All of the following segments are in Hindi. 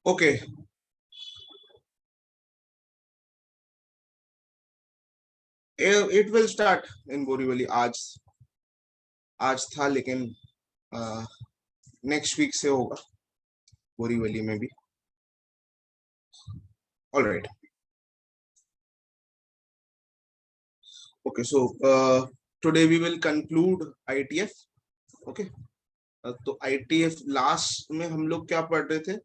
Okay, it will start in Borivali. आज आज था, लेकिन नेक्स्ट वीक से होगा बोरीवली में भी। All right, okay. So today we will conclude ITF. Okay, तो आईटीएफ लास्ट में हम लोग क्या पढ़ रहे थे?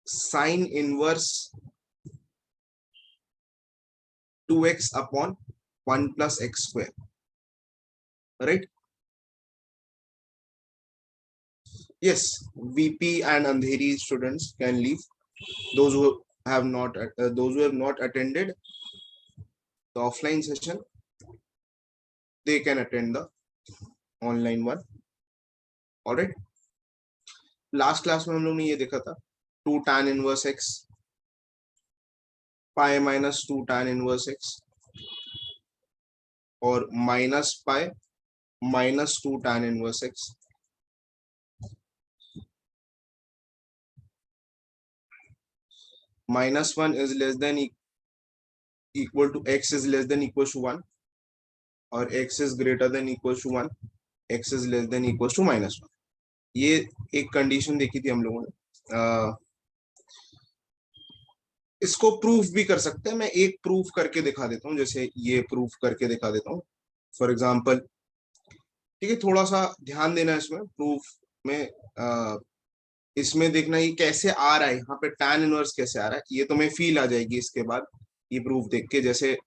Sine inverse 2x upon 1 plus x square, right? Yes, VP and Andheri students can leave. Those who those who have not attended the offline session, they can attend the online one. All right. Last class में हम लोग ने ये देखा था 2 tan inverse x, pi minus 2 tan inverse x, और minus pi minus 2 tan inverse x. Minus 1 is less than equal to x is less than equal to 1, और x is greater than equal to 1, x is less than equal to minus 1. ये एक कंडीशन देखी थी हम लोगों ने। इसको प्रूफ भी कर सकते हैं। मैं एक प्रूफ करके दिखा देता हूँ, जैसे ये प्रूफ करके दिखा देता हूँ फॉर एग्जांपल। ठीक है, थोड़ा सा ध्यान देना इसमें प्रूफ में। इसमें देखना ये कैसे आ रहा है, यहाँ पे tan इनवर्स कैसे आ रहा है, ये तुम्हें फील आ जाएगी इसके बाद ये प्रूफ देख के। जैसे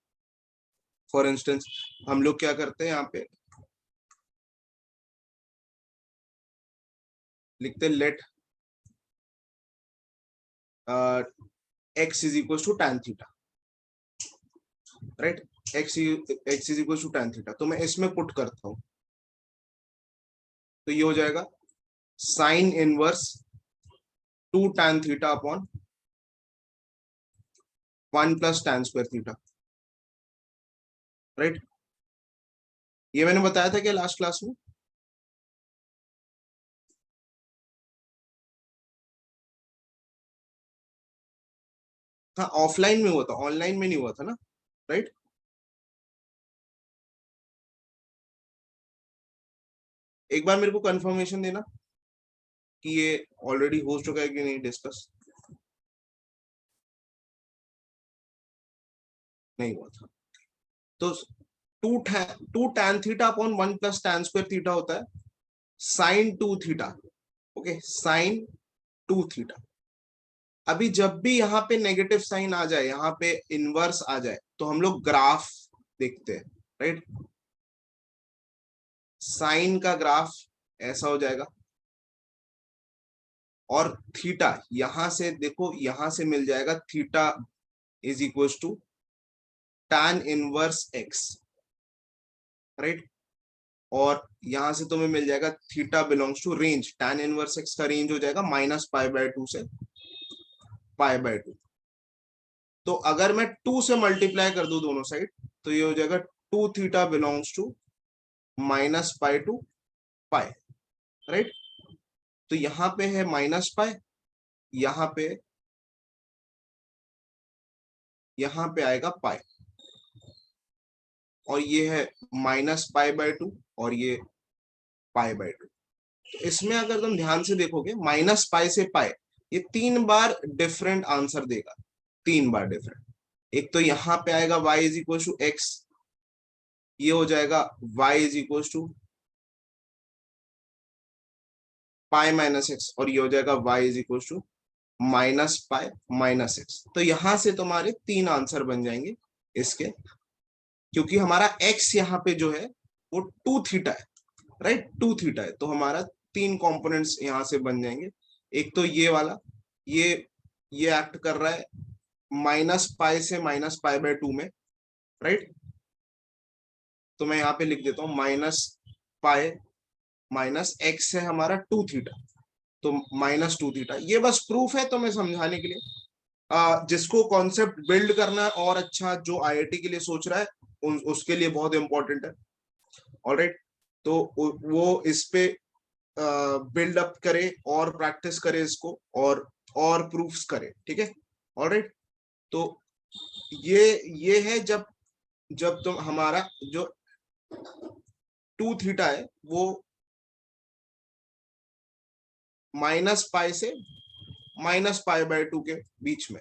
फॉर इंस्टेंस हम लोग क्या करते हैं, यहाँ पे लिखते let x is equal to tan theta, right? x is equal to tan theta. तो मैं इसमें पुट करता हूं, तो ये हो जाएगा sine inverse 2 tan theta upon 1 plus tan square theta, right? ये मैंने बताया था क्या लास्ट क्लास में? हाँ, ऑफलाइन में हुआ था, ऑनलाइन में नहीं हुआ था ना, राइट? एक बार मेरे को कंफर्मेशन देना कि ये ऑलरेडी हो चुका है कि नहीं डिस्कस। नहीं हुआ था। तो 2 tan theta upon 1 plus tan square theta होता है sine 2 theta. Okay, sine 2 theta. अभी जब भी यहाँ पे नेगेटिव साइन आ जाए, यहाँ पे इनवर्स आ जाए, तो हम लोग ग्राफ देखते हैं, राइट? साइन का ग्राफ ऐसा हो जाएगा, और थीटा यहां से देखो, यहां से मिल जाएगा theta is equal to tan inverse x, right? और यहां से तुम्हें मिल जाएगा theta belongs to range, tan inverse x का रेंज हो जाएगा -π/2 से π/2। तो अगर मैं 2 से मल्टीप्लाई कर दूं दोनों साइड, तो ये हो जाएगा 2 theta belongs to -π to pi, right? तो यहाँ पे है -π, यहाँ पे आएगा पाई, और ये है -π/2 और ये π/2। तो इसमें अगर तुम ध्यान से देखोगे -π से पाई, ये 3 बार डिफरेंट आंसर देगा, 3 बार डिफरेंट। एक तो यहाँ पे आएगा y is equal to x, ये हो जाएगा y is equal to pi minus x, और ये हो जाएगा y is equal to -π minus x. तो यहां से तुम्हारे 3 आंसर बन जाएंगे इसके, क्योंकि हमारा x यहाँ पे जो है वो 2 थीटा है, राइट? 2 थीटा है, तो हमारा 3 कंपोनेंट्स यहां से बन जाएंगे। एक तो ये वाला, ये एक्ट कर रहा है -π से -π/2 में, राइट? तो मैं यहाँ पे लिख देता हूँ -π माइनस एक्स है हमारा 2 थीटा, तो -2 थीटा। ये बस प्रूफ है, तो मैं समझाने के लिए, जिसको कॉन्सेप्ट बिल्ड करना है और अच्छा, जो आईआईटी के लिए सोच रहा है, उसके लिए बहुत इंपॉर्टेंट है। ऑलराइट, तो वो इस पे बिल्डअप करे और प्रैक्टिस करे इसको और प्रूफ्स करे, ठीक है। ऑलराइट, तो ये है जब जब तुम हमारा जो 2 थीटा है वो -पाई से -पाई/2 के बीच में।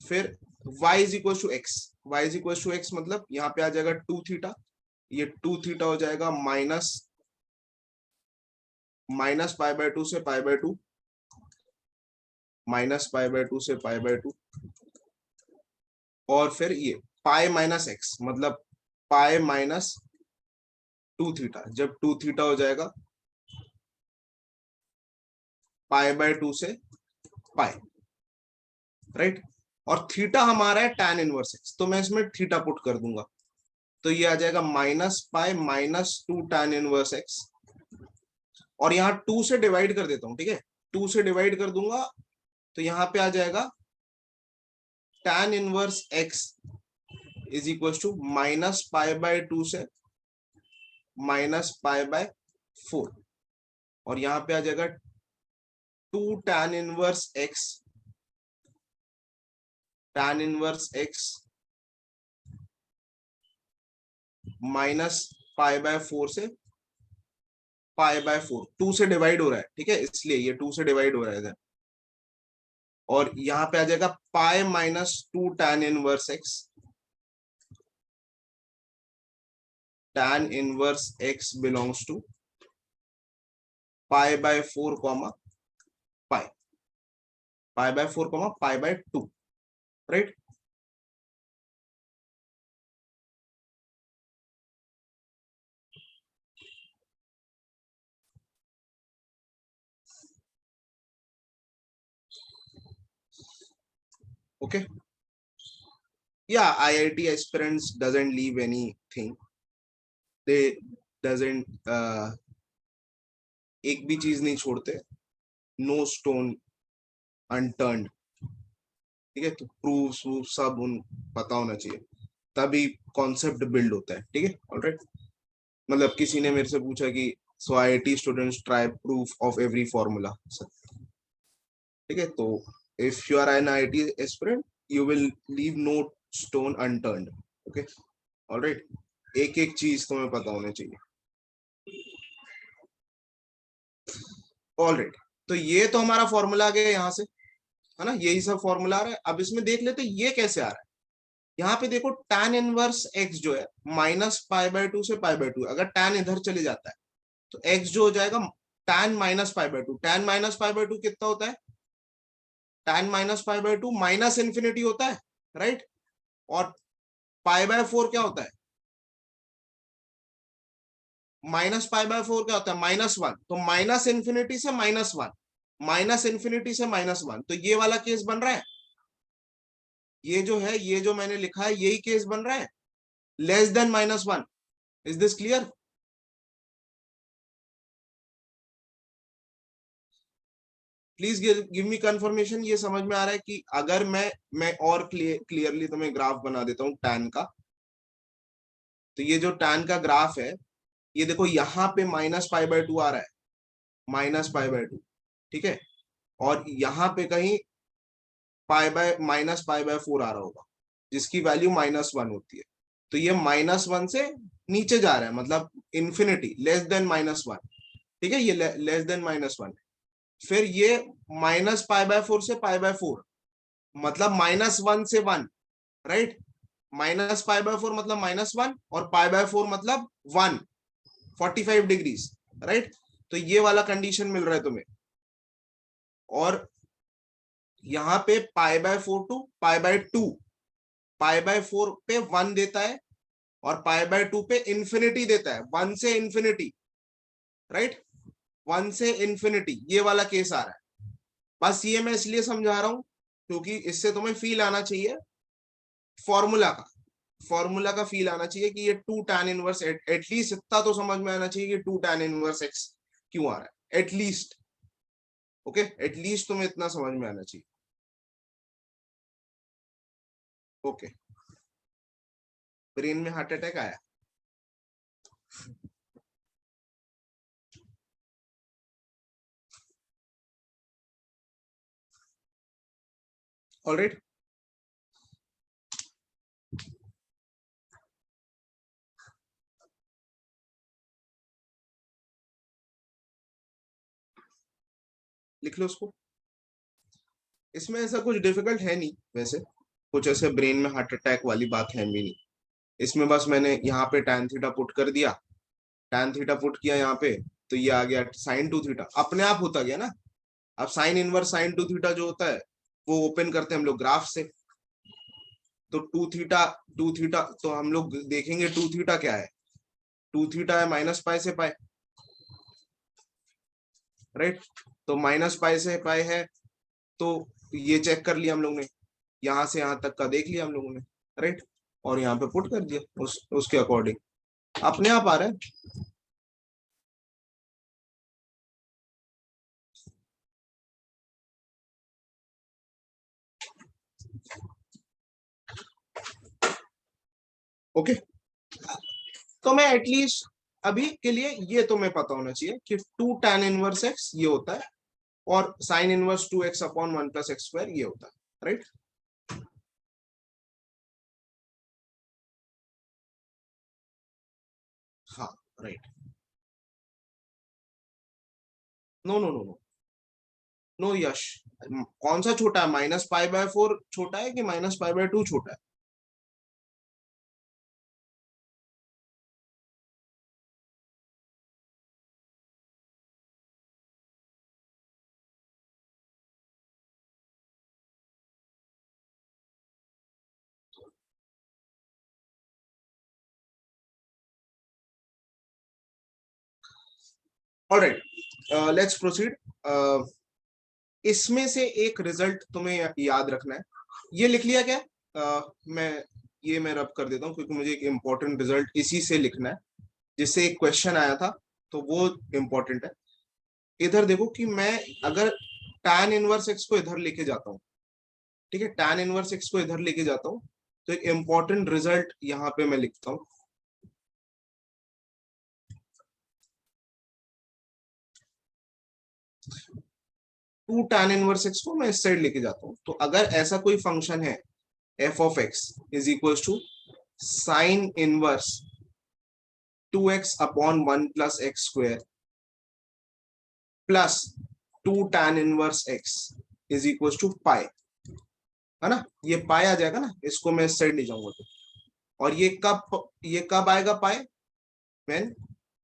फिर y is equal to x, y is equal to x मतलब यहाँ पे आ जाएगा 2 थीटा, ये 2 थीटा हो जाएगा -पाई/2 से पाई/2, -पाई/2 से पाई/2, और फिर ये पाई माइनस एक्स मतलब पाई माइनस 2 थीटा, जब 2 थीटा हो जाएगा पाई/2 से पाई, राइट। और थीटा हमारा है tan इनवर्स एक्स, तो मैं इसमें थीटा पुट कर दूंगा, तो ये आ जाएगा -पाई/2 tan इनवर्स एक्स, और यहाँ 2 से डिवाइड कर देता हूं, ठीक है, 2 से डिवाइड कर दूंगा, तो यहाँ पे आ जाएगा tan inverse x is equal to -पाई/2 से -पाई/4, और यहाँ पे आ जाएगा 2 tan inverse x, tan inverse x -पाई/4 से पाई/4, 2 से डिवाइड हो रहा है, ठीक है, इसलिए ये 2 से डिवाइड हो रहा है इधर, और यहाँ पे आ जाएगा पाई-2 tan inverse x, tan inverse x belongs to पाई/4 कॉमा पाई, पाई/4 कॉमा पाई/2, राइट। ओके, या IIT aspirants doesn't leave anything, they doesn't एक भी चीज नहीं छोड़ते, नो स्टोन अनटर्न्ड, ठीक है, तो प्रूफ सब उन पता होना चाहिए, तभी कॉन्सेप्ट बिल्ड होता है, ठीक है। ऑलराइट, मतलब किसी ने मेरे से पूछा कि so IIT students try proof of every formula, ठीक है, तो if you are an IIT aspirant you will leave no stone unturned, okay. Alright, एक एक चीज तुम्हें पता होनी चाहिए। ऑलराइट, तो ये तो हमारा फॉर्मूला आ गया यहाँ से, है ना, यही सब फॉर्मूला आ रहा है। अब इसमें देख लेते ये कैसे आ रहा है। यहाँ पे देखो tan इनवर्स x जो है -पाई/2 से पाई/2, अगर tan इधर चले जाता है तो x जो हो जाएगा tan -पाई/2, tan -पाई/2 कितना होता है, tan -पाई/2 माइनस इंफिनिटी होता है, राइट। और पाई/4 क्या होता है, -पाई/4 क्या होता है, -1, तो माइनस इंफिनिटी से -1, माइनस इंफिनिटी से -1, तो ये वाला केस बन रहा है, ये जो है, ये जो मैंने लिखा है यही केस बन रहा है, less than -1। Is this clear? Please give me confirmation, ये समझ में आ रहा है कि अगर मैं और क्लियरली तुम्हें ग्राफ बना देता हूं टैन का, तो ये जो टैन का ग्राफ है, ये देखो यहाँ पे -पाई/2 आ रहा है, -पाई/2, ठीक है, और यहाँ पे कहीं -पाई/4 आ रहा होगा, जिसकी वैल्यू -1 होती है, तो ये -1 से नीचे जा रहा है, मतलब इंफिनिटी, लेस देन -1, ठीक है, ये लेस देन -1। फिर ये -पाई/4 से पाई/4 मतलब -1 से 1, राइट, -पाई/4 मतलब -1 और पाई/4 मतलब 1, 45 डिग्रीज, राइट। तो ये वाला कंडीशन मिल रहा है तुम्हें, और यहाँ पे पाई/4 टू पाई/2, पाई/4 पे 1 देता है और पाई/2 पे इंफिनिटी देता है, 1 से इंफिनिटी, राइट, 1 से इंफिनिटी, ये वाला केस आ रहा है। बस ये मैं इसलिए समझा रहा हूं क्योंकि इससे तुम्हें फील आना चाहिए फॉर्मूला का, फॉर्मूला का फील आना चाहिए कि ये 2 tan इनवर्स, एटलीस्ट इतना तो समझ में आना चाहिए कि 2 tan इनवर्स एक्स क्यों आ रहा है, एटलीस्ट, ओके, एटलीस्ट तुम्हें इतना समझ में आना चाहिए, ओके। ब्रेन में हार्ट अटैक आया? ऑलराइट। लिख लो उसको। इसमें ऐसा कुछ डिफिकल्ट है नहीं वैसे, कुछ ऐसे ब्रेन में हार्ट अटैक वाली बात है भी नहीं। इसमें बस मैंने यहाँ पे tan थीटा पुट कर दिया, tan थीटा पुट किया यहाँ पे, तो ये आ गया sin 2 थीटा, अपने आप होता गया ना। अब साइन इनवर्स sin 2 थीटा जो होता है वो ओपन करते हैं हम लोग ग्राफ से, तो 2 थीटा तो हम लोग देखेंगे 2 थीटा क्या है, 2 थीटा है माइनस पाई से पाई, राइट। तो माइनस पाई से पाई है, तो ये चेक कर लिया हम लोग ने, यहां से यहां तक का देख लिया हम लोगों ने, राइट। और यहाँ पे पुट कर दिया उसके अकॉर्डिंग, अपने आप आ रहा है। ओके, तो मैं एटलीस्ट अभी के लिए ये तो मैं पता होना चाहिए कि 2 tan−1x ये होता है, और sin−1 2x अपॉन 1 + x² ये होता है, राइट। हाँ, right. No no no no, no yes, कौन सा छोटा है, -π/4 छोटा है कि -π/2 छोटा है? Alright, let's proceed. इसमें से एक रिजल्ट तुम्हें याद रखना है, ये लिख लिया क्या? मैं रब कर देता हूँ क्योंकि मुझे एक इंपॉर्टेंट रिजल्ट इसी से लिखना है, जिससे एक क्वेश्चन आया था, तो वो इंपॉर्टेंट है। इधर देखो कि मैं अगर tan−1x को इधर लेके जाता हूँ, ठीक है, tan−1x को इधर लेके जाता हूँ, तो एक इंपॉर्टेंट रिजल्ट यहाँ पे मैं लिखता हूँ। 2 tan−1x को मैं इस साइड लेके जाता हूँ, तो अगर ऐसा कोई फंक्शन है f(x) is equal to sin−1 2x upon 1 + x² plus 2 tan−1x is equal to pi, है ना, ये पाई आ जाएगा ना, इसको मैं इस साइड ले जाऊंगा तो, और ये कब आएगा पाई, व्हेन,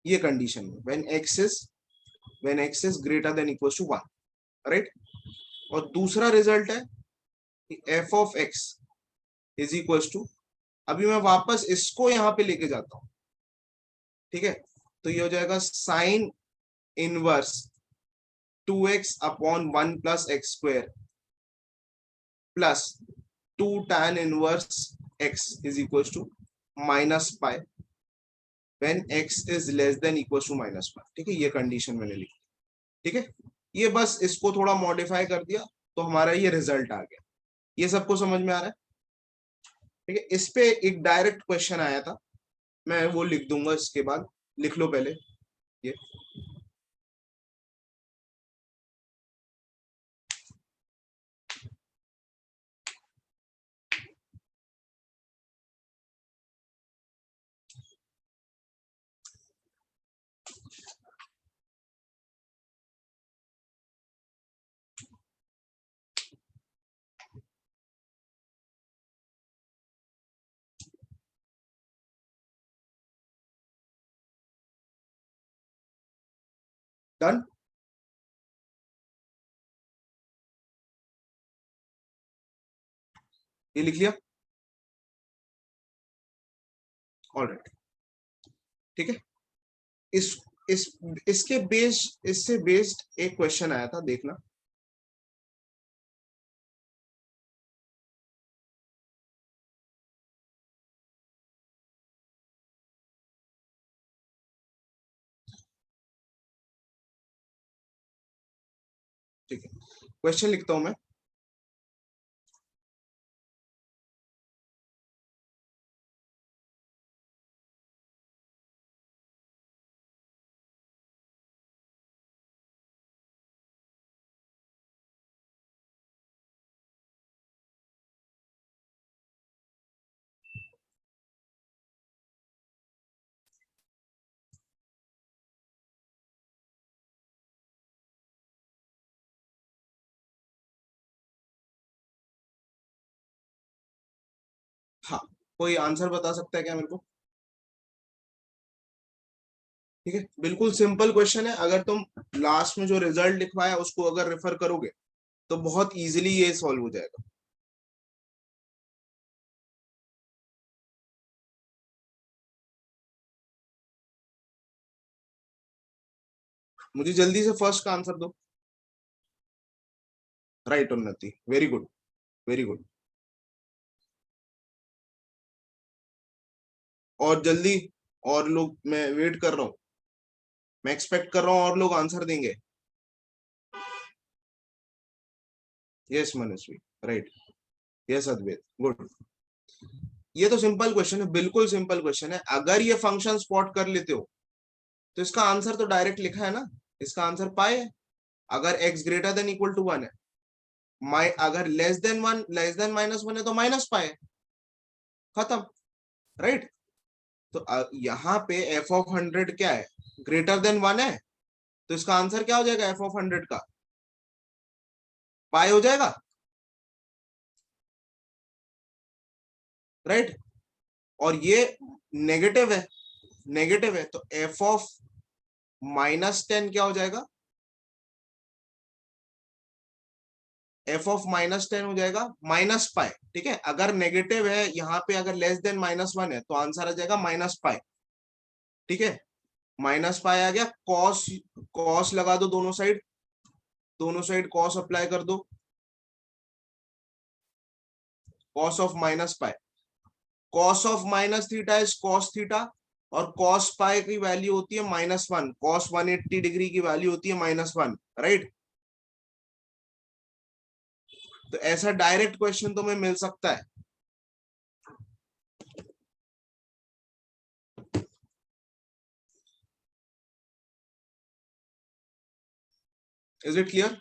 ये कंडीशन में when x is greater than equal to 1, right. और दूसरा रिजल्ट है f(x) इज इक्वल टू, अभी मैं वापस इसको यहां पे लेके जाता हूं, ठीक है, तो ये हो जाएगा sin−1 2x upon 1 + x² plus 2 tan−1x is equal to -π when x is less than equal to -π, ठीक है, ये कंडीशन मैंने लिखी, ठीक है। ये बस इसको थोड़ा मॉडिफाई कर दिया, तो हमारा ये रिजल्ट आ गया। ये सबको समझ में आ रहा है? ठीक है, इस पे एक डायरेक्ट क्वेश्चन आया था, मैं वो लिख दूंगा इसके बाद, लिख लो पहले ये। डन। ये लिख लिया, ऑलराइट, ठीक है। इस इस इसके बेस इससे बेस्ड एक क्वेश्चन आया था, देखना। ठीक है, क्वेश्चन लिखता हूं मैं। हाँ, कोई आंसर बता सकता है क्या मेरे को? ठीक है, बिल्कुल सिंपल क्वेश्चन है। अगर तुम लास्ट में जो रिजल्ट लिखवाया उसको अगर रेफर करोगे तो बहुत इजीली ये सॉल्व हो जाएगा। मुझे जल्दी से फर्स्ट का आंसर दो। राइट, उन्नति, वेरी गुड, वेरी गुड। और जल्दी, और लोग, मैं वेट कर रहा हूँ, मैं एक्सपेक्ट कर रहा हूँ और लोग आंसर देंगे। यस मनस्वी, राइट। यस अद्वैत, गुड। ये तो सिंपल क्वेश्चन है, बिल्कुल सिंपल क्वेश्चन है। अगर ये फंक्शन स्पॉट कर लेते हो तो इसका आंसर तो डायरेक्ट लिखा है ना, इसका आंसर पाई है। अगर x greater than equal to 1 है, अगर लेस देन 1, लेस देन -1 है तो माइनस पाई है, खत्म, राइट। तो यहाँ पे f(100) क्या है, ग्रेटर देन 1 है, तो इसका आंसर क्या हो जाएगा f(100) का, पाई हो जाएगा, राइट। और ये नेगेटिव है, नेगेटिव है, तो f(-10) क्या हो जाएगा, f(-10) हो जाएगा -पाई। ठीक है, अगर नेगेटिव है यहाँ पे, अगर लेस देन -1 है तो आंसर आ जाएगा -पाई। ठीक है, -पाई आ गया। कॉस, कॉस लगा दो दोनों साइड, दोनों साइड कॉस अप्लाई कर दो, cos of -pi, cos of -theta is cos theta, और कॉस पाई की वैल्यू होती है -1, कॉस 180 डिग्री की वैल्यू होती है -1, राइट। तो ऐसा डायरेक्ट क्वेश्चन तुम्हें मिल सकता है। Is it clear?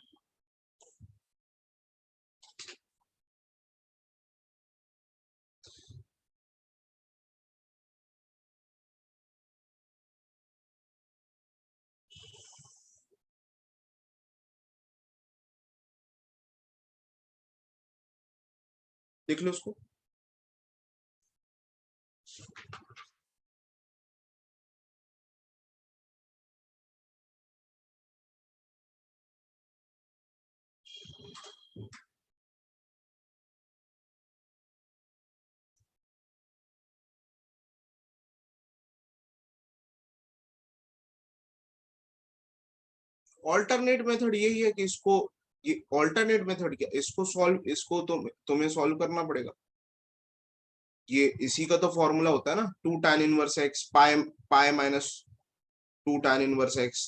देख लो उसको। ऑल्टरनेट मेथड यही है कि इसको, ये ऑल्टरनेट मेथड क्या, इसको सॉल्व, इसको तुम्हें सॉल्व करना पड़ेगा। ये इसी का तो फॉर्मूला होता है ना, 2 tan−1x, पाई, पाई -2 tan−1x।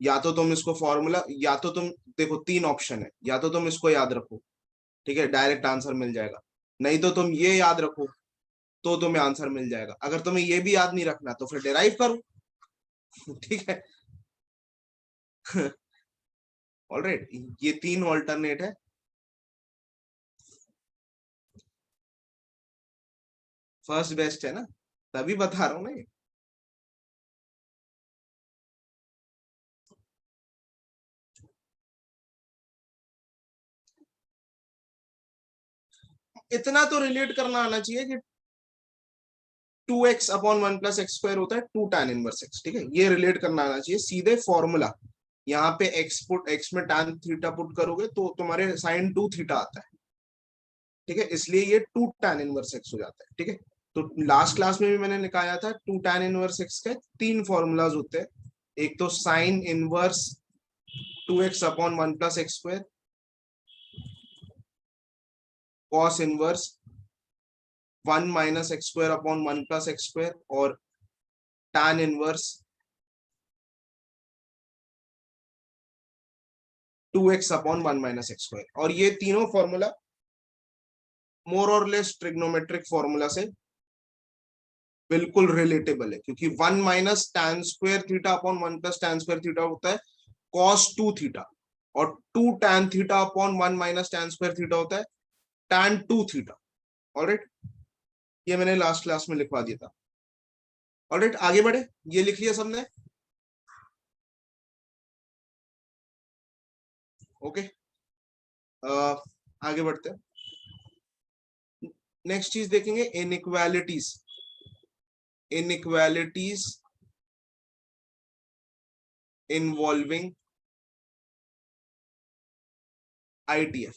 या तो तुम इसको फॉर्मूला, या तो तुम, देखो तीन ऑप्शन है, या तो तुम इसको याद रखो, ठीक है, डायरेक्ट आंसर मिल जाएगा। नहीं तो तुम ये याद रखो, तो तुम्हें आंसर मिल जाएगा। अगर तुम्हें ये भी याद नहीं रखना तो फिर डिराइव करो। ठीक है। ऑलराइट, ये तीन ऑल्टरनेट है। फर्स्ट बेस्ट है ना, तभी बता रहा हूँ ना। इतना तो रिलेट करना आना चाहिए कि 2x/(1 + x² होता है 2 tan−1x। ठीक है, ये रिलेट करना आना चाहिए, सीधे फॉर्मूला। यहाँ पे x में tan थीटा पुट करोगे तो तुम्हारे sin 2 थीटा आता है। ठीक है, इसलिए ये 2 tan−1x हो जाता है। ठीक है, तो लास्ट क्लास में भी मैंने निकाला था, 2 tan−1x के तीन फॉर्मूलाज होते हैं। एक तो sin 1 2x/(1 + x², cos 1 1 - x² (1 + x²), और tan 1 2x/(1 - x²), और ये तीनों फॉर्मूला मोर और लेस ट्रिग्नोमेट्रिक फॉर्मूला से बिल्कुल रिलेटेबल है, क्योंकि 1 - tan² थीटा/(1 + tan² थीटा) होता है cos 2 थीटा, और 2 tan थीटा/(1 - tan² थीटा) होता है tan 2 थीटा। ऑलराइट, ये मैंने लास्ट क्लास में लिखवा दिया था। ऑलराइट, आगे बढ़े, ये लिख लिया सबने? ओके, आगे बढ़ते हैं। नेक्स्ट चीज देखेंगे इनइक्वालिटीज। Inequalities involving ITF.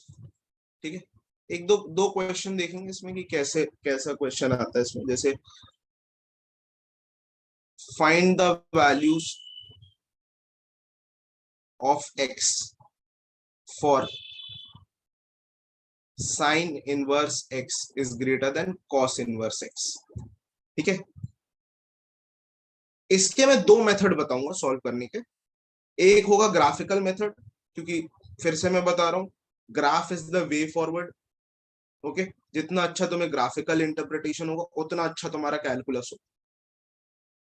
ठीक है, एक दो दो क्वेश्चन देखेंगे इसमें कि कैसे कैसा क्वेश्चन आता है इसमें। जैसे find the values of x for sign inverse x is greater then cos inverse x. ठीक है, इसके मैं दो मेथड बताऊंगा सॉल्व करने के। एक होगा ग्राफिकल मेथड, क्योंकि फिर से मैं बता रहा हूं graph is the way forward. Okay, जितना अच्छा तुम्हें ग्राफिकल इंटरप्रिटेशन होगा उतना अच्छा तुम्हारा कैलकुलस हो।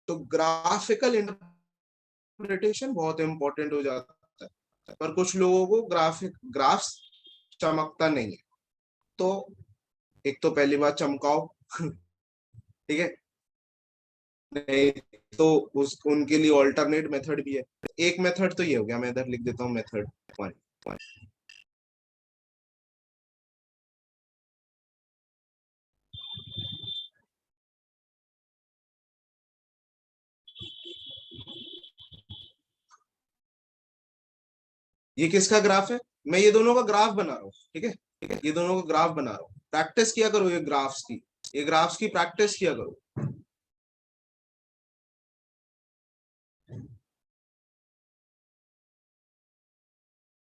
तो ग्राफिकल इंटरप्रिटेशन बहुत इंपॉर्टेंट हो जाता है, पर कुछ लोगों को ग्राफ्स चमकता नहीं है। तो एक तो पहली बात चमकाओ ठीक है, नहीं तो उनके लिए ऑल्टरनेट मेथड भी है। एक मेथड तो ये हो गया, मैं इधर लिख देता हूँ मेथड 1। ये किसका ग्राफ है? मैं ये दोनों का ग्राफ बना रहा हूँ। ठीक है, ये दोनों का ग्राफ बना रहा हूँ। प्रैक्टिस किया करो ये ग्राफ्स की, ये ग्राफ्स की प्रैक्टिस किया करो।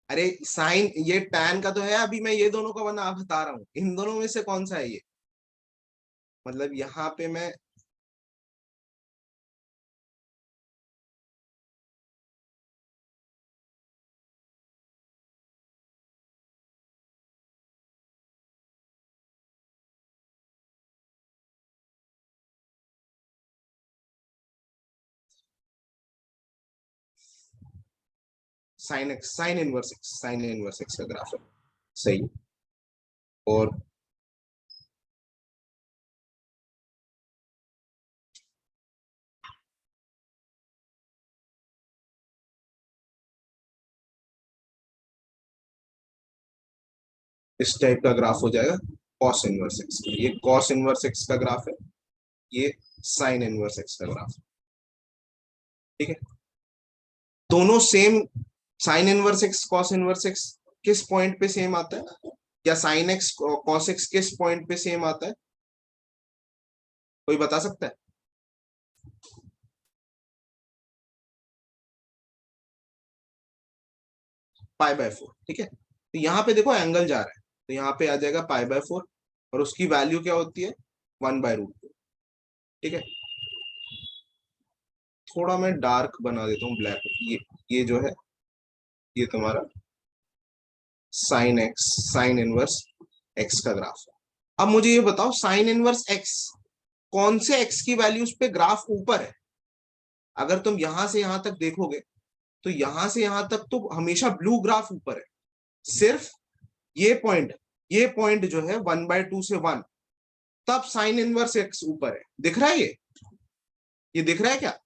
अरे साइन ये टैन का तो है, अभी मैं ये दोनों का बता रहा हूँ। इन दोनों में से कौन सा है ये? मतलब यहाँ पे मैं sine x, sign inverse x, sign inverse x का ग्राफ है। सही। और इस टाइप का ग्राफ हो जाएगा कॉस इनवर्स एक्स। ये कॉस इनवर्स एक्स का ग्राफ है, ये साइन इनवर्स एक्स का ग्राफ। ठीक है, दोनों same. Sign inverse x cos inverse x किस पॉइंट पे सेम आता है? या साइन एक्स कॉस एक्स किस पॉइंट पे सेम आता है? कोई बता सकता है? Pi by 4। ठीक है, तो यहाँ पे देखो एंगल जा रहा है, तो यहाँ पे आ जाएगा पाई बाय 4, और उसकी वैल्यू क्या होती है? 1/√2। ठीक है, थोड़ा मैं डार्क बना देता हूँ ब्लैक। ये जो है ये तुम्हारा sine x, sign inverse x का ग्राफ है। अब मुझे ये बताओ साइन इनवर्स एक्स कौन से एक्स की वैल्यूज पे ग्राफ ऊपर है? अगर तुम यहां से यहां तक देखोगे तो यहां से यहां तक तो हमेशा ब्लू ग्राफ ऊपर है। सिर्फ ये पॉइंट, ये पॉइंट जो है 1/2 से 1, तब साइन इनवर्स एक्स ऊपर है। दिख रहा है ये दिख रहा है क्या?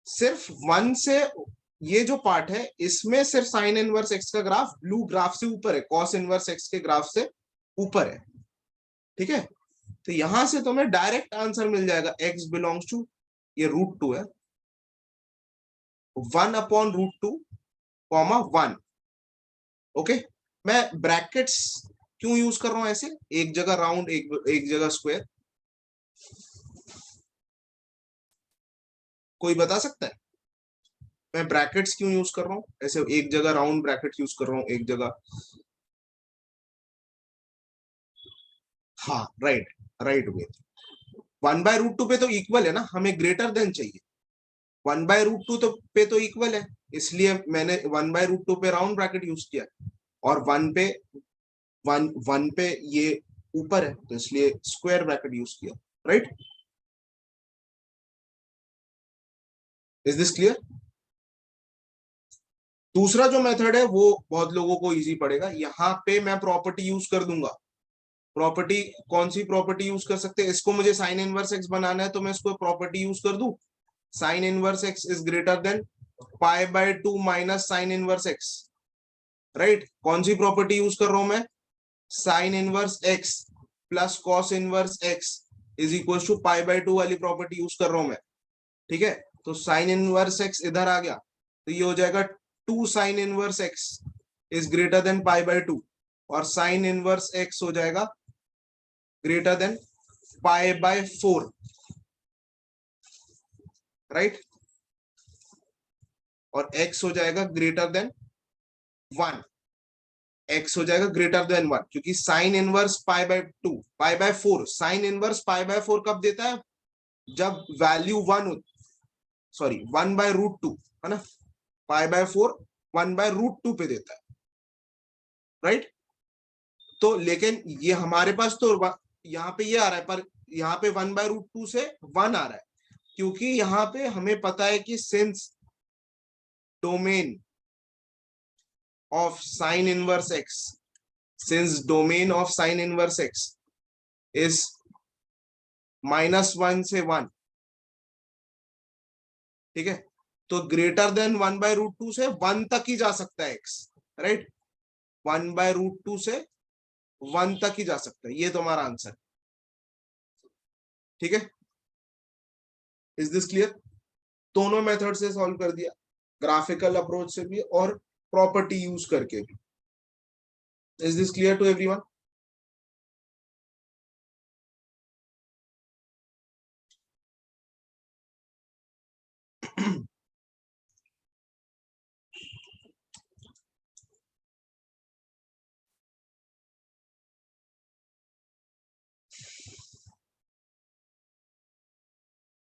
सिर्फ 1 से ये जो पार्ट है इसमें सिर्फ साइन इनवर्स एक्स का ग्राफ ब्लू ग्राफ से ऊपर है, कॉस इनवर्स एक्स के ग्राफ से ऊपर है। ठीक है, तो यहां से तुम्हें डायरेक्ट आंसर मिल जाएगा एक्स बिलोंग्स टू, ये √2 है, 1/√2 कॉमा 1। ओके, मैं ब्रैकेट्स क्यों यूज कर रहा हूं ऐसे, एक जगह राउंड एक जगह स्क्वायर? कोई बता सकता है मैं ब्रैकेट्स क्यों यूज कर रहा हूँ ऐसे? एक जगह राउंड ब्रैकेट यूज कर रहा हूँ, एक जगह। हाँ, राइट, राइट वे। 1/√2 पे तो इक्वल है ना, हमें ग्रेटर देन चाहिए। 1/√2 तो पे तो इक्वल है, इसलिए मैंने 1/√2 पे राउंड ब्रैकेट यूज किया। और 1 पे ये ऊपर है तो इसलिए स्क्वायर ब्रैकेट यूज किया। Right, is this clear? दूसरा जो मेथड है वो बहुत लोगों को इजी पड़ेगा। यहाँ पे मैं प्रॉपर्टी यूज कर दूंगा। प्रॉपर्टी, कौन सी प्रॉपर्टी यूज कर सकते हैं? इसको मुझे साइन इनवर्स एक्स बनाना है तो मैं इसको प्रॉपर्टी यूज कर दूं, sine inverse x is greater than π/2 minus sine inverse x. Right, कौन सी प्रॉपर्टी यूज कर रहा हूं मैं? Sine inverse x plus cos inverse x is equal to pi by 2 वाली प्रॉपर्टी यूज कर रहा हूं मैं, ठीक है। तो साइन इनवर्स एक्स इधर आ गया, तो ये हो जाएगा 2 sign inverse x is greater than pi by 2, और साइन इनवर्स एक्स हो जाएगा greater than pi by 4, right. और x हो जाएगा ग्रेटर देन 1, x हो जाएगा ग्रेटर देन 1, क्योंकि sine inverse pi by 2, pi by 4, sine inverse pi by 4 कब देता है, जब वैल्यू 1, सॉरी 1 बाय रूट 2, है ना। पाई बाय 4 1 बाय रूट 2 पे देता है, राइट। तो लेकिन ये हमारे पास तो यहाँ पे ये आ रहा है, पर यहाँ पे 1 बाय रूट 2 से 1 आ रहा है, क्योंकि यहाँ पे हमें पता है कि since domain of sine inverse x, since domain of sine inverse x is -1 से 1, ठीक है, तो ग्रेटर देन 1 बाय रूट 2 से 1 तक ही जा सकता है x, राइट। 1 बाय रूट 2 से 1 तक ही जा सकता है, ये तुम्हारा आंसर, ठीक है। Is this clear? दोनों मेथड से सॉल्व कर दिया, ग्राफिकल अप्रोच से भी और प्रॉपर्टी यूज करके भी। Is this clear to everyone?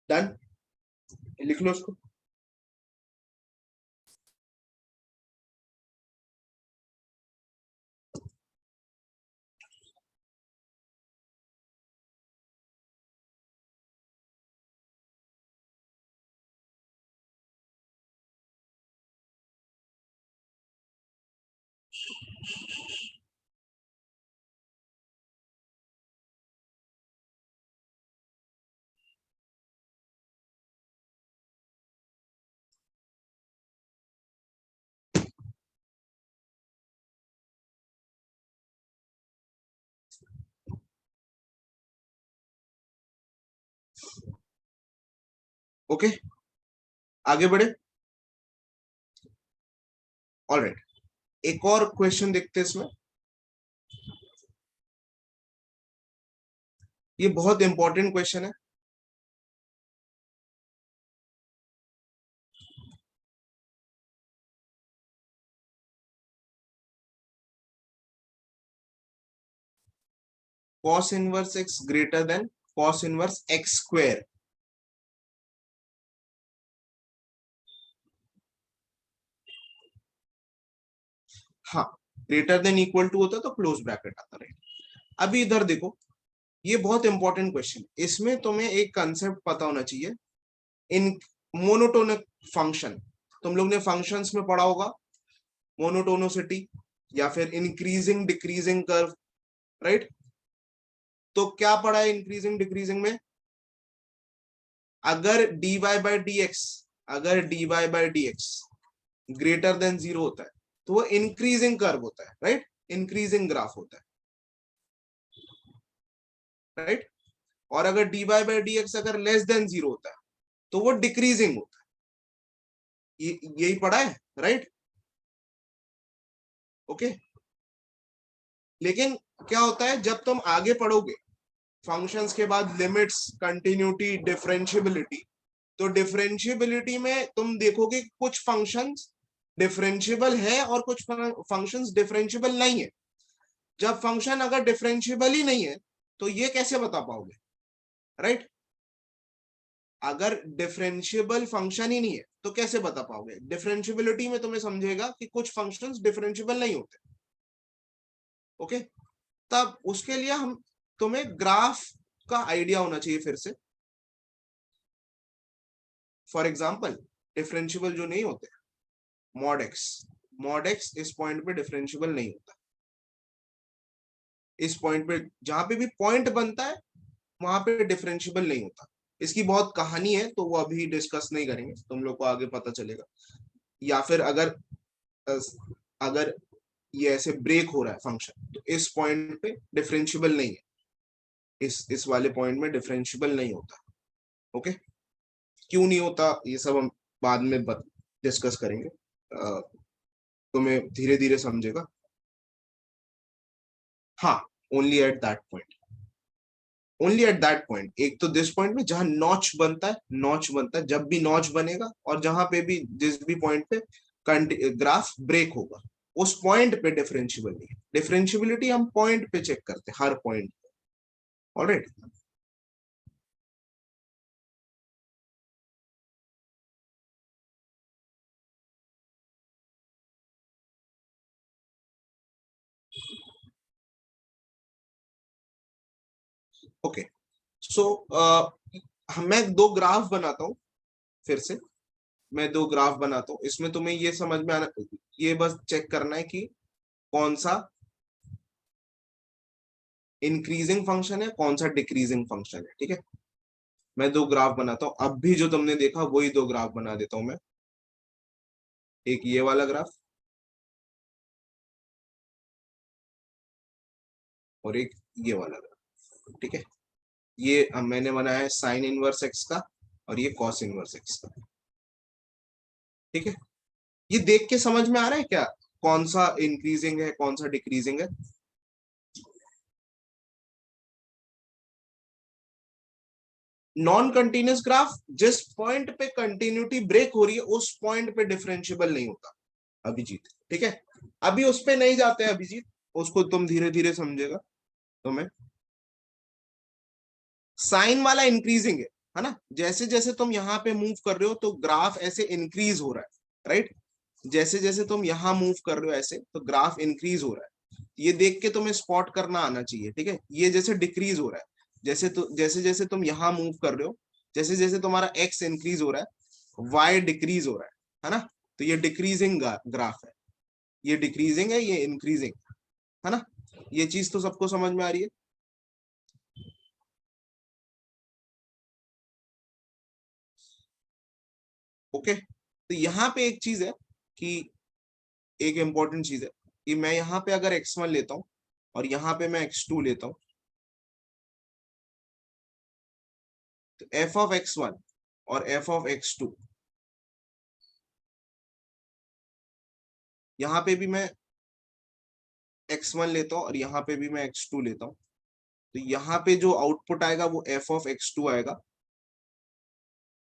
Done, लिख लो उसको। ओके, आगे बढ़े। ऑलराइट, एक और क्वेश्चन देखते हैं इसमें, ये बहुत इंपॉर्टेंट क्वेश्चन है। cos inverse x greater then cos inverse x square. हाँ, ग्रेटर देन इक्वल टू होता तो क्लोज ब्रैकेट आता रहेगा। अभी इधर देखो, ये बहुत इंपॉर्टेंट क्वेश्चन, इसमें तुम्हें एक कंसेप्ट पता होना चाहिए। इन मोनोटोनिक फंक्शन, तुम लोग ने फंक्शंस में पढ़ा होगा, मोनोटोनोसिटी या फिर इंक्रीजिंग डिक्रीजिंग कर्व, राइट। तो क्या पढ़ा है इंक्रीजिंग डिक्रीजिंग में, अगर dy बाई डी एक्स, अगर dy by D x greater than 0 होता है तो वो इंक्रीजिंग कर्व होता है, राइट, इंक्रीजिंग ग्राफ होता है, राइट। और अगर dy बाई डी एक्स अगर लेस देन 0 होता है तो वो डिक्रीजिंग होता है, यही पढ़ा है, राइट। ओके, लेकिन क्या होता है जब तुम आगे पढ़ोगे फंक्शंस के बाद, लिमिट्स, कंटिन्यूटी, डिफरेंशियबिलिटी, तो डिफरेंशियबिलिटी में तुम देखोगे कुछ फंक्शंस डिफरेंशियबल है और कुछ फंक्शंस डिफरेंशियबल नहीं है। जब फंक्शन अगर डिफरेंशियबल ही नहीं है तो ये कैसे बता पाओगे, राइट। अगर डिफरेंशियबल फंक्शन ही नहीं है तो कैसे बता पाओगे? डिफरेंशियबिलिटी में तुम्हें समझेगा कि कुछ फंक्शंस डिफरेंशियबल नहीं होते, ओके। तब उसके लिए हम तुम्हें ग्राफ का आइडिया होना चाहिए फिर से। फॉर एग्जाम्पल, डिफरेंशियबल जो नहीं होते, मॉड एक्स, मॉड एक्स इस पॉइंट पे डिफरेंशियबल नहीं होता, इस पॉइंट पे जहां पे भी पॉइंट बनता है वहां पे डिफरेंशियबल नहीं होता। इसकी बहुत कहानी है तो वो अभी डिस्कस नहीं करेंगे, तुम लोग को आगे पता चलेगा। या फिर अगर अगर ये ऐसे ब्रेक हो रहा है फंक्शन तो इस पॉइंट पे डिफरेंशियबल नहीं है, इस वाले पॉइंट में डिफरेंशिएबल नहीं होता। ओके, क्यों नहीं होता ये सब हम बाद में डिस्कस करेंगे, तुम्हें धीरे धीरे समझेगा। हाँ, only at that point, only at that point. एक तो दिस पॉइंट में जहां नॉच बनता है, नॉच बनता है, जब भी नॉच बनेगा और जहां पे भी जिस भी पॉइंट पे ग्राफ ब्रेक होगा उस पॉइंट पे डिफरेंशिएबल नहीं है। डिफरेंशिएबिलिटी हम पॉइंट पे चेक करते हैं, हर पॉइंट पे। Alright, okay. सो मैं दो ग्राफ बनाता हूं, फिर से मैं दो ग्राफ बनाता हूं। इसमें तुम्हें ये समझ में आना, ये बस चेक करना है कि कौन सा इंक्रीजिंग फंक्शन है, कौन सा डिक्रीजिंग फंक्शन है। ठीक है, मैं दो ग्राफ बनाता हूं। अब भी जो तुमने देखा वही दो ग्राफ बना देता हूं मैं। एक ये वाला ग्राफ और एक ये वाला ग्राफ। ठीक है, ये अब मैंने बनाया है साइन इनवर्स एक्स का और ये कॉस इनवर्स एक्स का। ठीक है, ये देख के समझ में आ रहा है क्या कौन सा इंक्रीजिंग है कौन सा डिक्रीजिंग है? नॉन कंटिन्यूस ग्राफ जिस पॉइंट पे कंटिन्यूटी ब्रेक हो रही है उस पॉइंट पे डिफरेंशिएबल नहीं होता अभिजीत। ठीक है, अभी उस पे नहीं जाते हैं अभिजीत, उसको तुम धीरे धीरे समझेगा तुम्हें। साइन वाला इंक्रीजिंग है ना? जैसे जैसे तुम यहाँ पे मूव कर रहे हो तो ग्राफ ऐसे इंक्रीज हो रहा है, राइट? जैसे जैसे तुम यहाँ मूव कर रहे हो ऐसे तो ग्राफ इंक्रीज हो रहा है। ये देख के तुम्हें स्पॉट करना आना चाहिए। ठीक है, ये जैसे डिक्रीज हो रहा है, जैसे जैसे तुम यहाँ मूव कर रहे हो, जैसे जैसे तुम्हारा एक्स इंक्रीज हो रहा है वाई डिक्रीज हो रहा है ना? तो ये डिक्रीजिंग ग्राफ है, ये डिक्रीजिंग है, ये इंक्रीजिंग है ना? ये चीज तो सबको समझ में आ रही है। ओके, तो यहाँ पे एक चीज है कि एक इंपॉर्टेंट चीज है कि मैं यहाँ पे अगर x1 लेता हूं और यहाँ पे मैं x2 लेता हूं तो f ऑफ x1 और f ऑफ x2, यहाँ पे भी मैं x1 लेता हूं और यहाँ पे भी मैं x2 लेता हूं, तो यहाँ पे जो आउटपुट आएगा वो f ऑफ x2 आएगा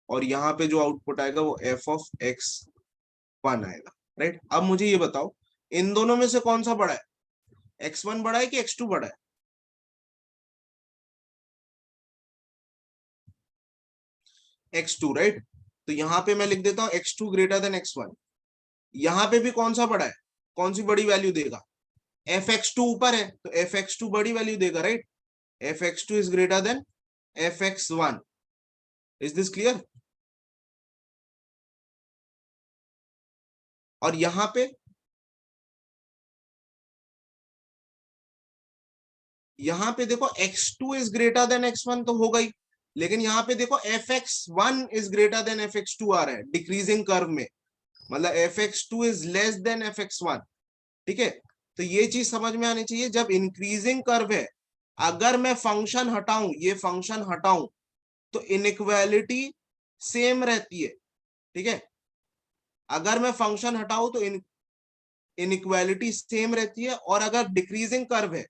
और यहाँ पे जो आउटपुट आएगा वो f ऑफ x1 आएगा। राइट, अब मुझे ये बताओ इन दोनों में से कौन सा बड़ा है, x1 बड़ा है कि x2 बड़ा है? x2, right? तो यहाँ पे मैं लिख देता हूँ x2 ग्रेटर देन x1। यहाँ पे भी कौन सा बड़ा है, कौन सी बड़ी वैल्यू देगा? fx2 ऊपर है तो fx2 बड़ी वैल्यू देगा, right? fx2 is greater then fx1। Is this clear? और यहाँ पे देखो x2 is greater then x1 तो होगा ही, लेकिन यहाँ पे देखो fx1 is greater then fx2 आ रहा है डिक्रीजिंग कर्व में, मतलब fx2 is less then fx1। ठीक है, तो ये चीज समझ में आनी चाहिए। जब इंक्रीजिंग कर्व है, अगर मैं फंक्शन हटाऊं, ये फंक्शन हटाऊं तो इनइक्वालिटी सेम रहती है। ठीक है, अगर मैं फंक्शन हटाऊं तो इनइक्वालिटी सेम रहती है, और अगर डिक्रीजिंग कर्व है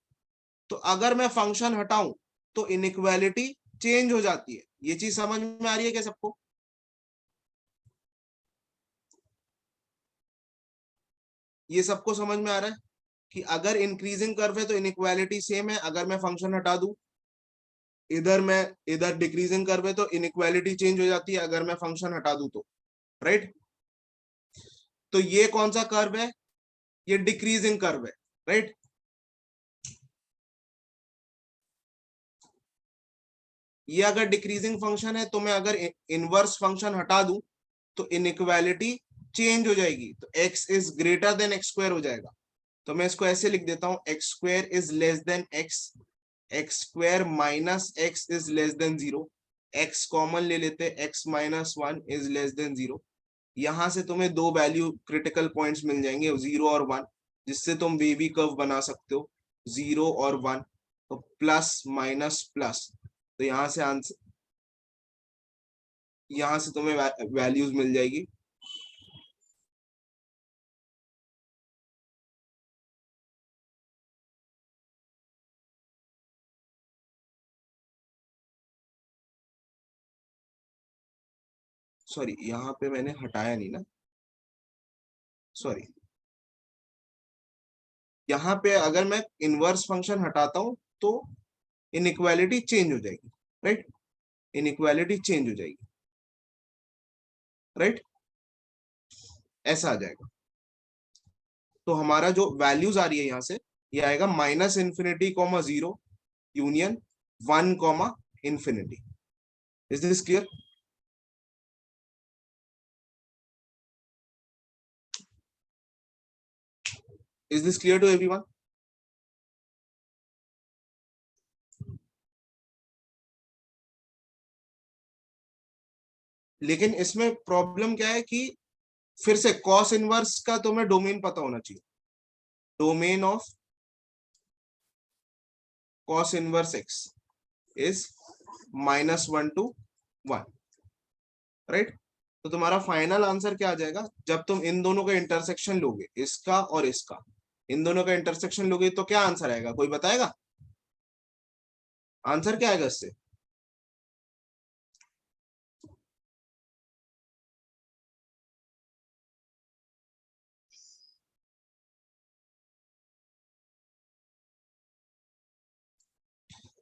तो अगर मैं फंक्शन हटाऊं तो इनइक्वालिटी चेंज हो जाती है। ये चीज समझ में आ रही है क्या सबको? ये सबको समझ में आ रहा है कि अगर इंक्रीजिंग कर्व है तो इनइक्वालिटी सेम है, अगर मैं फंक्शन हटा दूं, इधर डिक्रीजिंग कर्व है तो इनइक्वालिटी चेंज हो जाती है अगर मैं फंक्शन हटा दूं तो, राइट? तो ये कौन सा कर्व है? ये डिक्रीजिंग कर्व है, राइट? ये अगर डिक्रीजिंग फंक्शन है तो मैं अगर इनवर्स फंक्शन हटा दूं तो इनइक्वालिटी चेंज हो जाएगी, तो x is greater then x square हो जाएगा। तो मैं इसको ऐसे लिख देता हूं, x square is less then x square minus x is less then 0। X common ले लेते, x minus 1 is less then 0। यहां से तुम्हें दो वैल्यू क्रिटिकल पॉइंट्स मिल जाएंगे, 0 और 1, जिससे तुम वेवी कर्व बना सकते हो, 0 और 1। तो प्लस माइनस प्लस, तो यहां से आंसर, यहां से तुम्हें वैल्यूज मिल जाएगी। सॉरी, यहाँ पे मैंने हटाया नहीं ना, सॉरी, यहाँ पे अगर मैं इनवर्स फंक्शन हटाता हूं तो इनइक्वालिटी चेंज हो जाएगी, राइट, इनइक्वालिटी चेंज हो जाएगी, राइट, ऐसा आ जाएगा। तो हमारा जो वैल्यूज आ रही है यहाँ से, ये आएगा minus infinity comma zero union 1 comma infinity. Is this clear? Is this clear to everyone? लेकिन इसमें प्रॉब्लम क्या है कि फिर से कॉस इनवर्स का तुम्हें डोमेन पता होना चाहिए। Domain of cos inverse x is -1 to 1, right. तो तुम्हारा फाइनल आंसर क्या आ जाएगा जब तुम इन दोनों का इंटरसेक्शन लोगे, इसका और इसका, इन दोनों का इंटरसेक्शन लोगे तो क्या आंसर आएगा, कोई बताएगा? आंसर क्या आएगा इससे?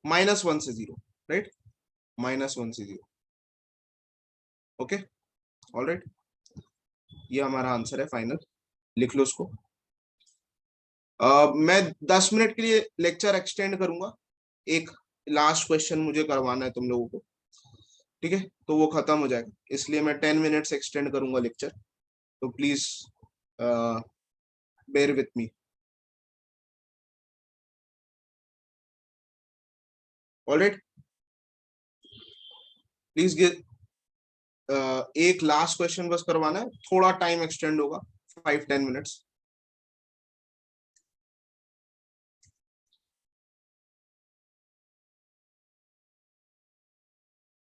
-1 से 0, राइट, -1 से 0। ओके, ऑल राइट, ये हमारा आंसर है फाइनल, लिख लो उसको। मैं 10 मिनट के लिए लेक्चर एक्सटेंड करूंगा, एक लास्ट क्वेश्चन मुझे करवाना है तुम लोगों को, ठीक है, तो वो खत्म हो जाएगा, इसलिए मैं 10 मिनट्स एक्सटेंड करूंगा लेक्चर, तो please bear with me. Alright, please एक लास्ट क्वेश्चन बस करवाना है, थोड़ा टाइम एक्सटेंड होगा, 5-10 मिनट्स।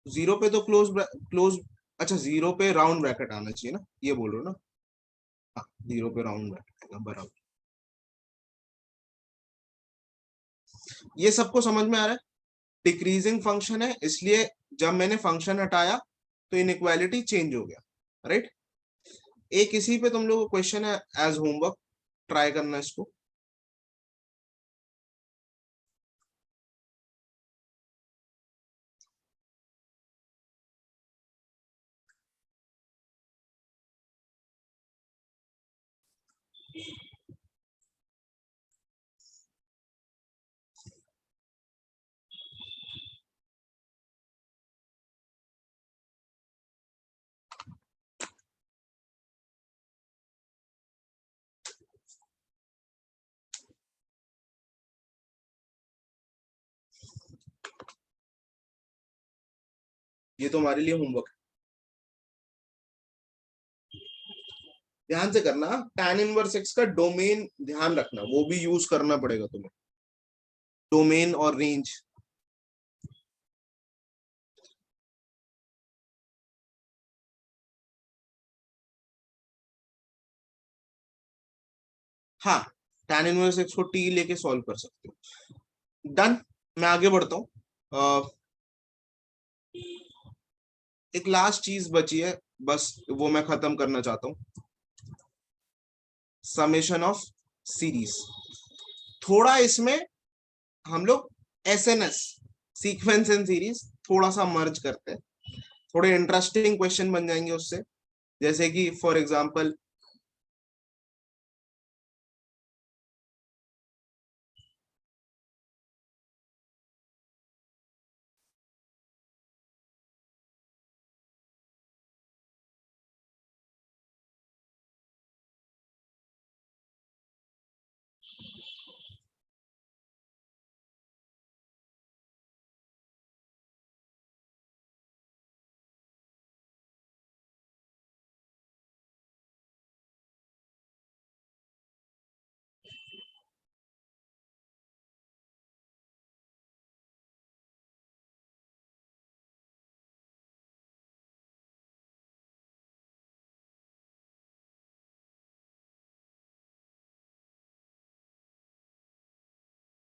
जीरो पे तो क्लोज, अच्छा जीरो पे राउंड ब्रैकेट आना चाहिए ना, ये बोल रहे हो ना? हाँ, जीरो पे राउंड ब्रैकेट आएगा, बराबर। ये सबको समझ में आ रहा है? डिक्रीजिंग फंक्शन है, इसलिए जब मैंने फंक्शन हटाया तो इनइक्वालिटी चेंज हो गया, राइट। एक इसी पे तुम लोगों को क्वेश्चन है एज होमवर्क, ट्राई करना इसको। ये तो हमारे लिए होमवर्क है, ध्यान से करना, tan इनवर्स एक्स का डोमेन ध्यान रखना, वो भी यूज करना पड़ेगा तुम्हें, डोमेन और रेंज। हाँ, tan इनवर्स एक्स को टी लेके सॉल्व कर सकते हो। डन, मैं आगे बढ़ता हूँ। एक लास्ट चीज बची है, बस वो मैं खत्म करना चाहता हूँ, समेशन ऑफ सीरीज। थोड़ा इसमें हम लोग एसएनएस, सीक्वेंस एंड सीरीज, थोड़ा सा मर्ज करते हैं, थोड़े इंटरेस्टिंग क्वेश्चन बन जाएंगे उससे, जैसे कि फॉर एग्जांपल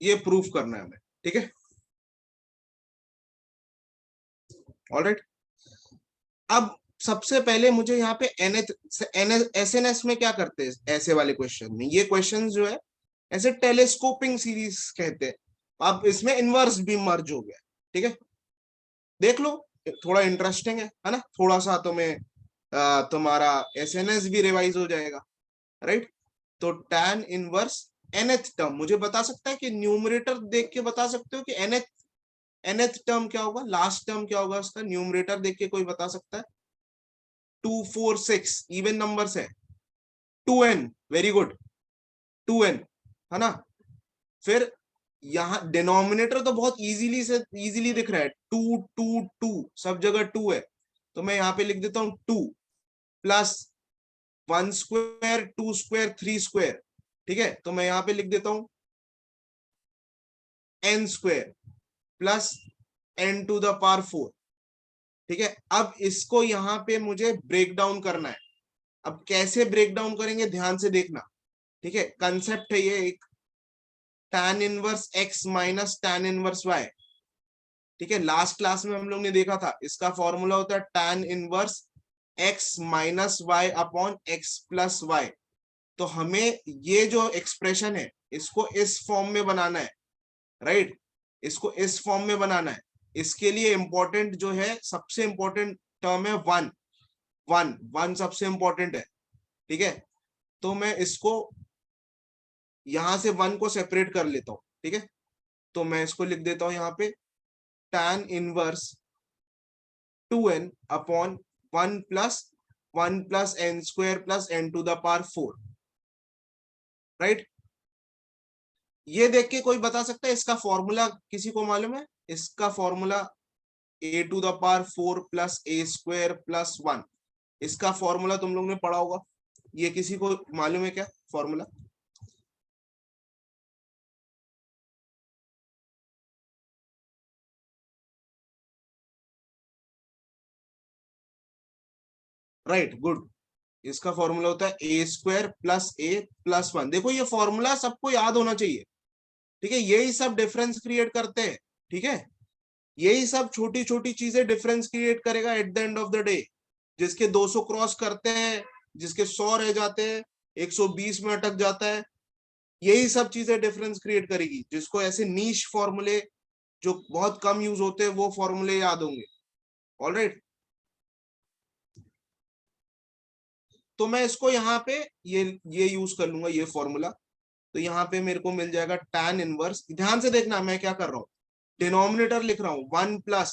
ये प्रूफ करना है हमें, ठीक है। ऑलराइट, अब सबसे पहले मुझे यहाँ पे एसएनएस में क्या करते हैं ऐसे वाले क्वेश्चन में, ये क्वेश्चन जो है ऐसे टेलीस्कोपिंग सीरीज कहते हैं। अब इसमें इनवर्स भी मर्ज हो गया, ठीक है। देख लो, थोड़ा इंटरेस्टिंग है ना, थोड़ा सा तुम्हें तुम्हारा एसएनएस भी रिवाइज हो जाएगा, राइट। तो tan इनवर्स nth टर्म मुझे बता सकता है कि न्यूमरेटर देख के बता सकते हो कि nth टर्म क्या होगा, लास्ट टर्म क्या होगा उसका, न्यूमरेटर देख के कोई बता सकता है। 2 4 6 इवन नंबर्स है। 2n, वेरी गुड, 2n, है ना। फिर यहाँ डिनोमिनेटर तो बहुत इजीली दिख रहा है, 2 2 2, सब जगह 2 है। तो मैं यहाँ पे लिख देता हूं 2 प्लस 1 स्क्वायर 2 स्क्वायर 3 स्क्वायर, ठीक है। तो मैं यहाँ पे लिख देता हूं n² प्लस n⁴, ठीक है। अब इसको यहाँ पे मुझे ब्रेक डाउन करना है। अब कैसे ब्रेक डाउन करेंगे ध्यान से देखना, ठीक है। कंसेप्ट है ये एक, tan inverse x minus tan inverse y, ठीक है। लास्ट क्लास में हम लोग ने देखा था, इसका फॉर्मूला होता है tan inverse x minus y upon x plus y. तो हमें ये जो एक्सप्रेशन है इसको इस फॉर्म में बनाना है, राइट। इसको इस फॉर्म में बनाना है। इसके लिए इंपॉर्टेंट जो है, सबसे इंपॉर्टेंट टर्म है वन, वन वन सबसे इंपॉर्टेंट है, ठीक है। तो मैं इसको यहां से वन को सेपरेट कर लेता हूं, ठीक है। तो मैं इसको लिख देता हूं यहाँ पे tan inverse 2n upon 1 plus n² plus n⁴, right. ये देख के कोई बता सकता है इसका फॉर्मूला, किसी को मालूम है इसका formula, a⁴ plus a² plus 1, इसका फॉर्मूला तुम लोग ने पढ़ा होगा, ये किसी को मालूम है क्या फॉर्मूला? Right, good. इसका फॉर्मूला होता है a² प्लस a प्लस 1। देखो ये फॉर्मूला सबको याद होना चाहिए, ठीक है। यही सब डिफरेंस क्रिएट करते हैं, ठीक है। यही सब छोटी छोटी चीजें डिफरेंस क्रिएट करेगा at the end of the day. जिसके 200 क्रॉस करते हैं, जिसके 100 रह जाते हैं, 120 में अटक जाता है, यही सब चीजें डिफरेंस क्रिएट करेगी। जिसको ऐसे नीश फॉर्मूले जो बहुत कम यूज होते हैं वो फॉर्मूले याद होंगे, ऑलराइट। तो मैं इसको यहाँ पे ये यूज कर लूंगा ये फॉर्मूला। तो यहाँ पे मेरे को मिल जाएगा tan इनवर्स, ध्यान से देखना मैं क्या कर रहा हूं, डिनोमिनेटर लिख रहा हूं 1 प्लस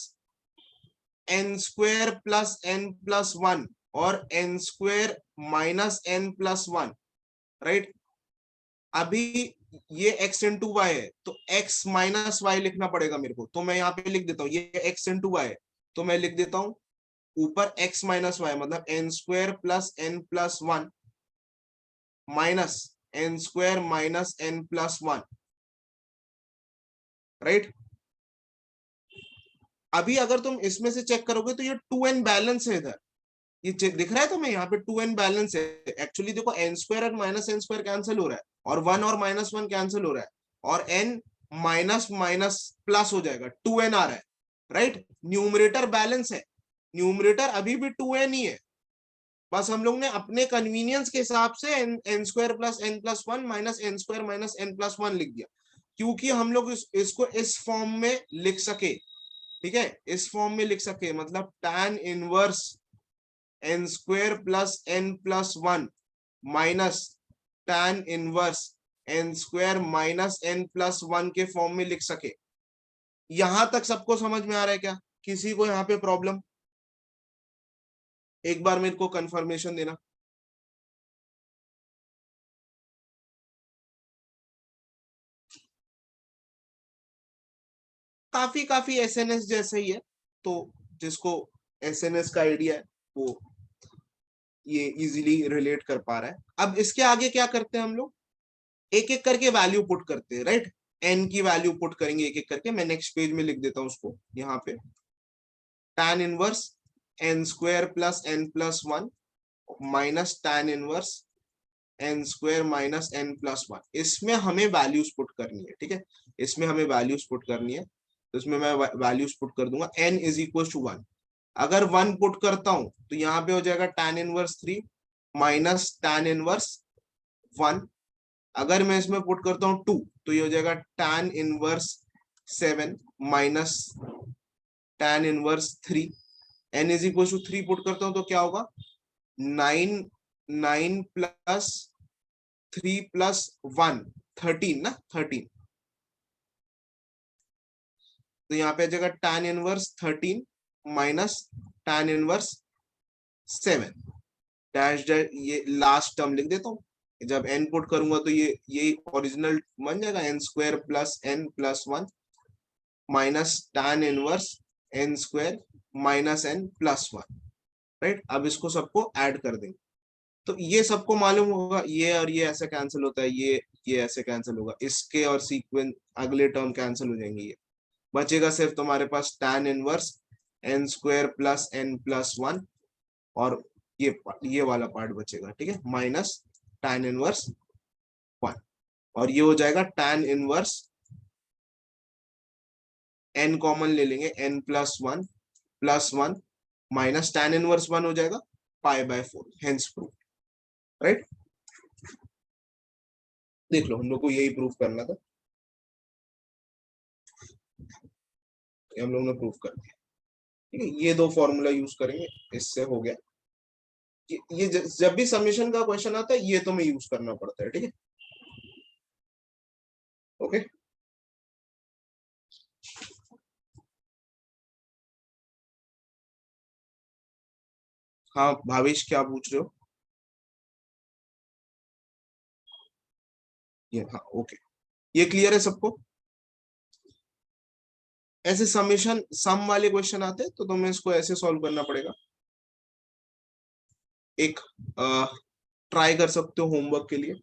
n² प्लस n+1 और n² माइनस n+1, राइट। अभी ये x इंटू वाई है, तो x माइनस वाई लिखना पड़ेगा मेरे को। तो मैं यहाँ पे लिख देता हूँ ये x इंटू वाई, तो मैं लिख देता हूँ ऊपर x माइनस वाई मतलब n² plus n+1 minus n² minus n+1, right. अभी अगर तुम इसमें से चेक करोगे तो ये 2n बैलेंस है इधर, ये दिख रहा है तुम्हें यहाँ पे 2n बैलेंस है। एक्चुअली देखो n² और माइनस n² कैंसिल हो रहा है, और 1 और -1 कैंसिल हो रहा है, और n माइनस माइनस प्लस हो जाएगा, 2n आ रहा है, राइट। न्यूमरेटर बैलेंस है, न्यूमरेटर अभी भी 2n ही है। बस हम लोग ने अपने कन्वीनियंस के हिसाब से n² plus n+1 minus n² minus n+1 लिख दिया, क्योंकि हम लोग इसको इस फॉर्म में लिख सके, ठीक है। इस फॉर्म में लिख सके मतलब tan inverse n² plus n+1 minus tan inverse n² minus n+1 के फॉर्म में लिख सके। यहां तक सबको समझ में आ रहा है क्या? किसी को यहाँ पे प्रॉब्लम? एक बार मेरे को कंफर्मेशन देना। काफी काफी एसएनएस जैसे ही है, तो जिसको एसएनएस का आइडिया है वो ये इजीली रिलेट कर पा रहा है। अब इसके आगे क्या करते हैं हम लोग, एक एक करके वैल्यू पुट करते हैं, राइट। एन की वैल्यू पुट करेंगे एक एक करके। मैं नेक्स्ट पेज में लिख देता हूं उसको यहाँ पे, tan inverse n² plus n+1 minus tan inverse n square minus n plus one, इसमें हमें वैल्यूज पुट करनी है, ठीक है, इसमें हमें वैल्यूज पुट करनी है। तो इसमें मैं वैल्यूज पुट कर दूंगा, n is equal to one. अगर वन पुट करता हूं तो यहाँ पे हो जाएगा tan inverse three minus tan inverse one. अगर मैं इसमें पुट करता हूँ टू तो ये हो जाएगा tan inverse seven minus tan inverse three. N is equal to three put करता हूं तो क्या होगा, nine, nine plus three plus one, thirteen ना, थर्टीन। तो यहाँ पे आ जाएगा tan inverse thirteen minus tan inverse seven, dash dash, ये लास्ट टर्म लिख देता हूँ। जब n पुट करूंगा तो ये ओरिजिनल बन जाएगा n square plus n plus one minus tan inverse n square minus n plus one, right. अब इसको सबको ऐड कर देंगे तो ये सबको मालूम होगा, ये और ये ऐसे कैंसिल होता है, ये ऐसे कैंसिल होगा, इसके और सीक्वेंस अगले टर्म कैंसिल हो जाएंगे। ये बचेगा सिर्फ तुम्हारे पास tan inverse n square plus n plus one, और ये वाला पार्ट बचेगा, ठीक है, माइनस tan इनवर्स वन। और ये हो जाएगा tan इनवर्स, n कॉमन ले लेंगे, n plus one minus tan inverse one हो जाएगा pi by four, hence proof, right. देख लो, हम लोग को यही प्रूफ करना था, हम लोग ने प्रूफ कर दिया, ठीक है। ये दो फॉर्मूला यूज करेंगे, इससे हो गया। ये जब भी समेशन का क्वेश्चन आता है ये तो मैं यूज करना पड़ता है, ठीक है, ओके। हाँ भावेश, क्या पूछ रहे हो? ये हाँ, ओके, ये क्लियर है सबको? ऐसे समेशन सम वाले क्वेश्चन आते हैं तो तुम्हें इसको ऐसे सॉल्व करना पड़ेगा। एक ट्राई कर सकते हो होमवर्क के लिए।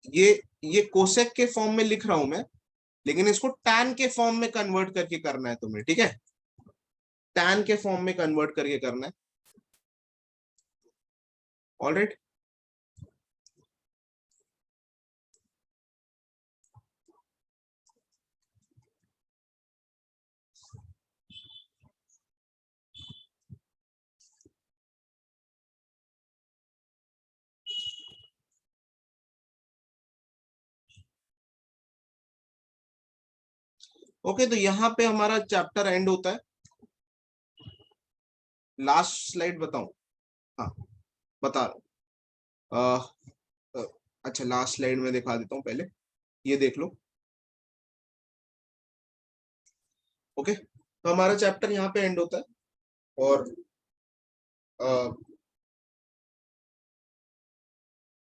ये ये कोसेक के फॉर्म में लिख रहा हूं मैं, लेकिन इसको टैन के फॉर्म में कन्वर्ट करके करना है तुम्हें, ठीक है, टैन के फॉर्म में कन्वर्ट करके करना है, ऑलराइट। ओके, तो यहाँ पे हमारा चैप्टर एंड होता है। लास्ट स्लाइड बताऊं? हाँ, बता रहा हूँ। अच्छा, लास्ट स्लाइड में दिखा देता हूँ पहले, ये देख लो, ओके। तो हमारा चैप्टर यहाँ पे एंड होता है, और अ,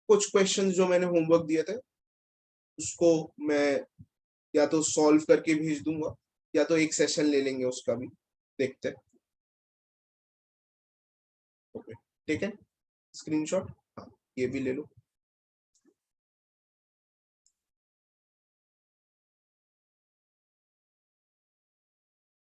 कुछ क्वेश्चंस जो मैंने होमवर्क दिए थे उसको मैं या तो सॉल्व करके भेज दूंगा, या तो एक सेशन ले लेंगे उसका भी, देखते हैं, ओके, ठीक है। स्क्रीनशॉट, हाँ, ये भी ले लो।